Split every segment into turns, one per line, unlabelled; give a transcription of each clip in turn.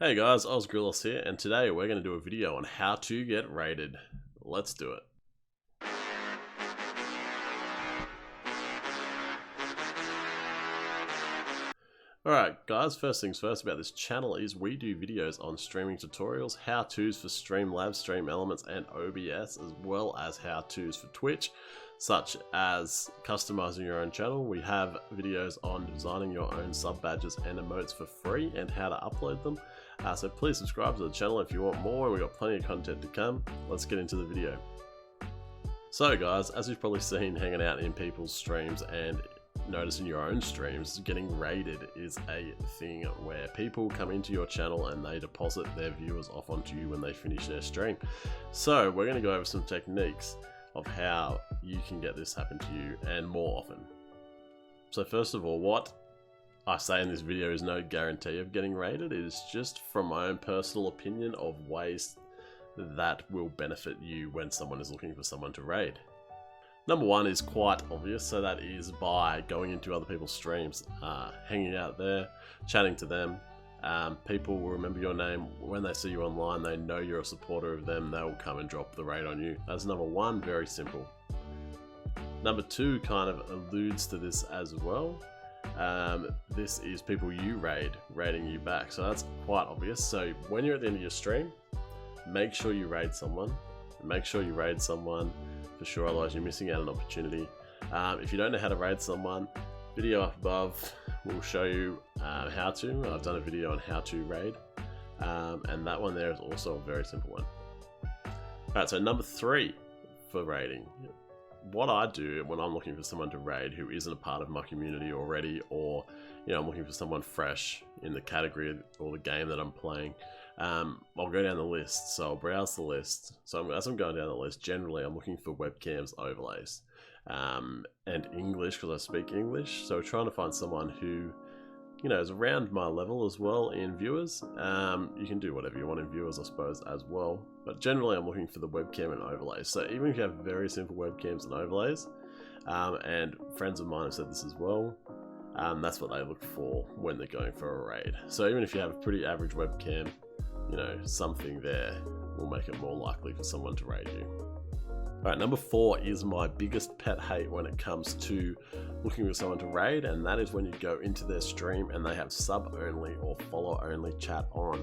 Hey guys, OzGrillus here, and today we're going to do a video on how to get raided. Let's do it. Alright guys, first things first about this channel is we do videos on streaming tutorials, how-tos for Streamlabs, Stream Elements and OBS, as well as how-tos for Twitch, such as customizing your own channel. We have videos on designing your own sub badges and emotes for free and how to upload them. So please subscribe to the channel if you want more. We've got plenty of content to come. Let's get into the video. So guys, as you've probably seen hanging out in people's streams and noticing your own streams, getting raided is a thing where people come into your channel and they deposit their viewers off onto you when they finish their stream. So we're going to go over some techniques of how you can get this happen to you and more often. So first of all, what I say in this video is no guarantee of getting raided. It is just from my own personal opinion of ways that will benefit you when someone is looking for someone to raid. Number one is quite obvious, so that is by going into other people's streams, hanging out there, chatting to them. People will remember your name. When they see you online, they know you're a supporter of them, they will come and drop the raid on you. That's number one, very simple. Number two kind of alludes to this as well. This is people you raiding you back, so that's quite obvious. So when you're at the end of your stream, make sure you raid someone. For sure, otherwise you're missing out on an opportunity. If you don't know how to raid someone, video up above will show you how to. I've done a video on how to raid, and that one there is also a very simple one. Alright, so number three for raiding. What I do when I'm looking for someone to raid who isn't a part of my community already, or I'm looking for someone fresh in the category or the game that I'm playing, I'll go down the list. So I'll browse the list. So as I'm going down the list, generally I'm looking for webcams overlays and English, because I speak English. So trying to find someone who is around my level as well in viewers. You can do whatever you want in viewers, I suppose, as well. But generally I'm looking for the webcam and overlays. So even if you have very simple webcams and overlays, and friends of mine have said this as well, that's what they look for when they're going for a raid. So even if you have a pretty average webcam, something there will make it more likely for someone to raid you. Alright, number four is my biggest pet hate when it comes to looking for someone to raid, and that is when you go into their stream and they have sub only or follow only chat on.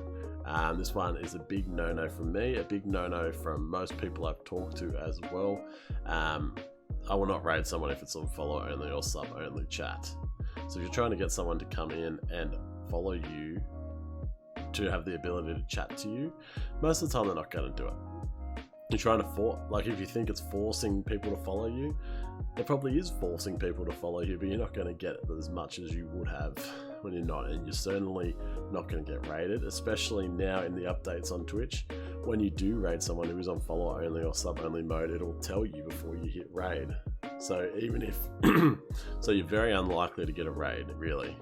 This one is a big no-no from me, a big no-no from most people I've talked to as well. I will not raid someone if it's on follow only or sub only chat. So if you're trying to get someone to come in and follow you, to have the ability to chat to you, most of the time they're not going to do it. You're trying to if you think it's forcing people to follow you, it probably is forcing people to follow you, but you're not going to get as much as you would have when you're not, and you're certainly not going to get raided, especially now in the updates on Twitch. When you do raid someone who is on follow only or sub only mode, it'll tell you before you hit raid. So even if so you're very unlikely to get a raid, really.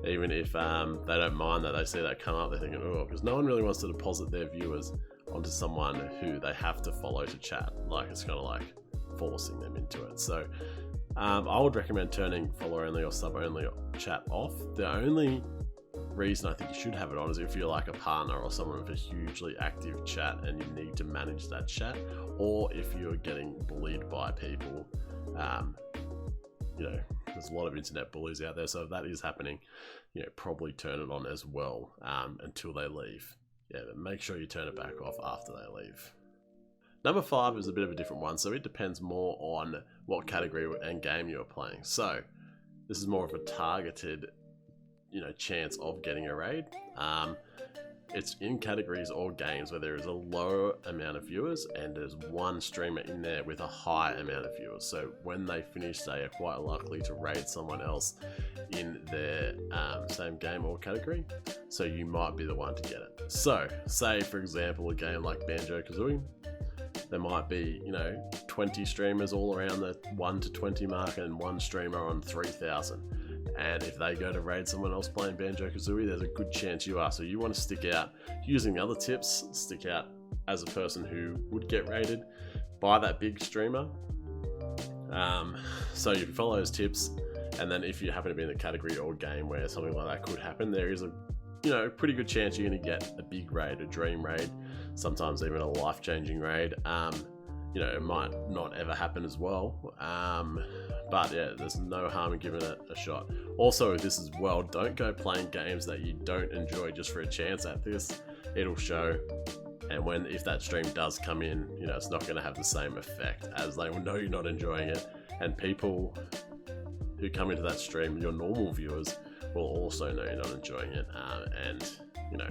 Even if they don't mind that, they see that come up, they're thinking, oh, because no one really wants to deposit their viewers onto someone who they have to follow to chat. Like, it's kind of like forcing them into it. So I would recommend turning follow only or sub only chat off. The only reason I think you should have it on is if you're like a partner or someone with a hugely active chat and you need to manage that chat, or if you're getting bullied by people. There's a lot of internet bullies out there, so if that is happening, probably turn it on as well until they leave. Yeah, but make sure you turn it back off after they leave. Number five is a bit of a different one, so it depends more on what category and game you're playing. So this is more of a targeted, chance of getting a raid. It's in categories or games where there is a low amount of viewers and there's one streamer in there with a high amount of viewers. So when they finish, they are quite likely to raid someone else in their same game or category. So you might be the one to get it. So say, for example, a game like Banjo-Kazooie, there might be, 20 streamers all around the 1 to 20 mark and one streamer on 3,000. And if they go to raid someone else playing Banjo-Kazooie, there's a good chance you are. So you want to stick out using other tips, stick out as a person who would get raided by that big streamer. So you follow those tips, and then if you happen to be in the category or game where something like that could happen, there is a you know, pretty good chance you're going to get a big raid, a dream raid, sometimes even a life-changing raid. You know, it might not ever happen as well, but yeah, there's no harm in giving it a shot. Also, this as well, don't go playing games that you don't enjoy just for a chance at this. It'll show, and if that stream does come in, you know, it's not going to have the same effect, as they will know you're not enjoying it, and people who come into that stream, your normal viewers, will also know you're not enjoying it, and you know,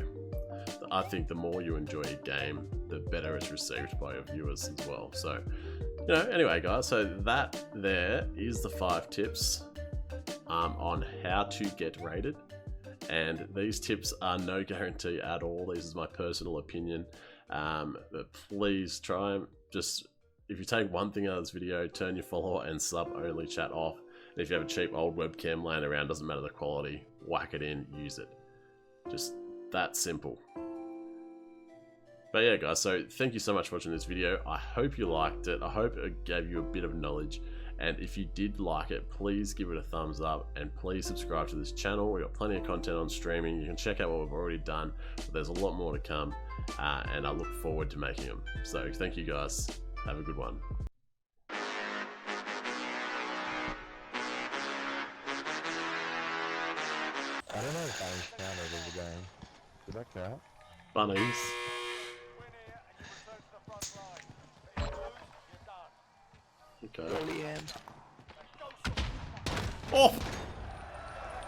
I think the more you enjoy a game, the better it's received by your viewers as well. So, you know, anyway guys, so that there is the 5 tips on how to get rated. And these tips are no guarantee at all. This is my personal opinion. But please try and just, if you take one thing out of this video, turn your follower and sub only chat off. And if you have a cheap old webcam laying around, doesn't matter the quality, whack it in, use it. Just that simple. But yeah guys, so thank you so much for watching this video. I hope you liked it. I hope it gave you a bit of knowledge. And if you did like it, please give it a thumbs up and please subscribe to this channel. We've got plenty of content on streaming. You can check out what we've already done, but there's a lot more to come, and I look forward to making them. So thank you guys. Have a good one.
I don't know if bunnies counted as a game. Did that count?
Bunnies. Okay.
Early end.
Oh!